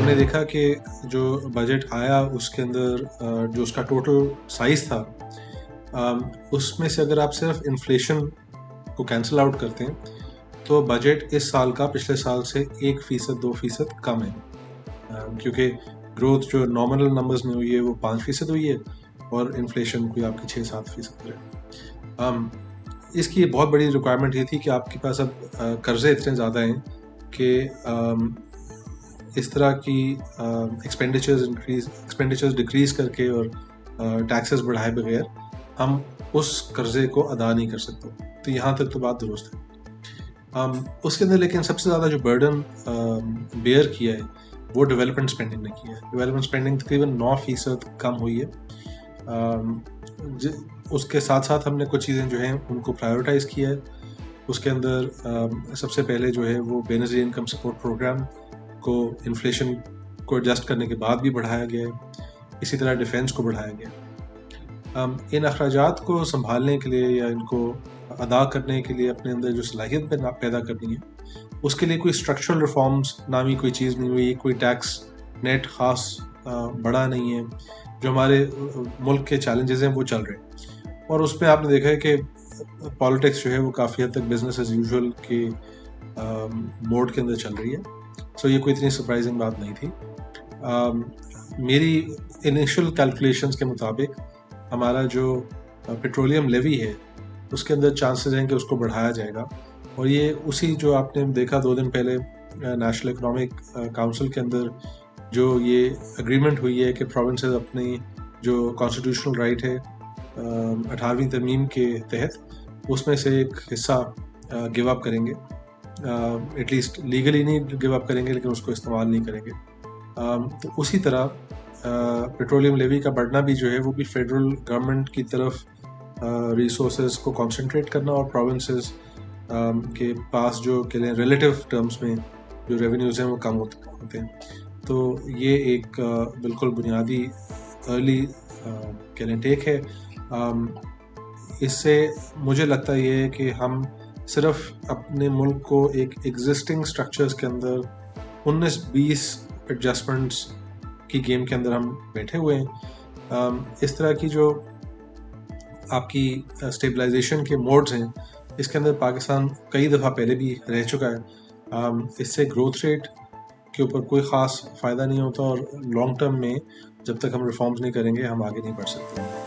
हमने देखा कि जो बजट आया उसके अंदर जो उसका टोटल साइज़ था, उसमें से अगर आप सिर्फ इन्फ्लेशन को कैंसिल आउट करते हैं तो बजट इस साल का पिछले साल से 1% 2% कम है, क्योंकि ग्रोथ जो नॉमिनल नंबर्स में हुई है वो 5% हुई है और इन्फ्लेशन कोई आपकी 6-7% है। इसकी बहुत बड़ी रिक्वायरमेंट ये थी कि आपके पास अब कर्जे इतने ज़्यादा हैं कि इस तरह की एक्सपेंडिचर्स डिक्रीज करके और टैक्सेस बढ़ाए बगैर हम उस कर्जे को अदा नहीं कर सकते। तो यहाँ तक तो बात दुरुस्त है। उसके अंदर लेकिन सबसे ज़्यादा जो बर्डन बेयर किया है वो डेवलपमेंट स्पेंडिंग ने किया है। डेवलपमेंट स्पेंडिंग तकरीबन 9% कम हुई है। उसके साथ साथ हमने कुछ चीज़ें जो हैं उनको प्रायोरिटाइज़ किया है। उसके अंदर सबसे पहले जो है वो बेनज़ीर इनकम सपोर्ट प्रोग्राम को इन्फ्लेशन को एडजस्ट करने के बाद भी बढ़ाया गया है। इसी तरह डिफेंस को बढ़ाया गया। इन अखराजात को संभालने के लिए या इनको अदा करने के लिए अपने अंदर जो सलाहियत पैदा करनी है, उसके लिए कोई स्ट्रक्चरल रिफॉर्म्स नामी कोई चीज़ नहीं हुई, कोई टैक्स नेट ख़ास बड़ा नहीं है। जो हमारे मुल्क के चैलेंजेस हैं वो चल रहे हैं और उसमें आपने देखा है कि पॉलिटिक्स जो है वो काफ़ी हद तक बिजनेस एज यूजुअल के मोड के अंदर चल रही है। सो ये कोई इतनी सरप्राइजिंग बात नहीं थी। मेरी इनिशियल कैलकुलेशंस के मुताबिक हमारा जो पेट्रोलियम लेवी है उसके अंदर चांसेस हैं कि उसको बढ़ाया जाएगा और ये उसी जो आपने देखा 2 दिन पहले नेशनल इकोनॉमिक काउंसिल के अंदर जो ये एग्रीमेंट हुई है कि प्रोविंसेस अपनी जो कॉन्स्टिट्यूशनल राइट है 18वीं तरमीम के तहत उसमें से एक हिस्सा गिव अप करेंगे। एटलीस्ट लीगली नहीं गिव अप करेंगे लेकिन उसको इस्तेमाल नहीं करेंगे। तो उसी तरह पेट्रोलियम लेवी का बढ़ना भी जो है वो भी फेडरल गवर्नमेंट की तरफ रिसोर्सेज को कंसंट्रेट करना और प्रोविंसेस के पास जो के लिए रिलेटिव टर्म्स में जो रेवेन्यूज़ हैं वो कम होते हैं। तो ये एक बिल्कुल बुनियादी अर्ली के लिए टेक है। इससे मुझे लगता ये है कि हम सिर्फ अपने मुल्क को एक एग्जिस्टिंग स्ट्रक्चर्स के अंदर 19-20 एडजस्टमेंट्स की गेम के अंदर हम बैठे हुए हैं। इस तरह की जो आपकी स्टेबलाइजेशन के मोड्स हैं इसके अंदर पाकिस्तान कई दफ़ा पहले भी रह चुका है। इससे ग्रोथ रेट के ऊपर कोई ख़ास फ़ायदा नहीं होता और लॉन्ग टर्म में जब तक हम रिफॉर्म्स नहीं करेंगे हम आगे नहीं बढ़ सकते।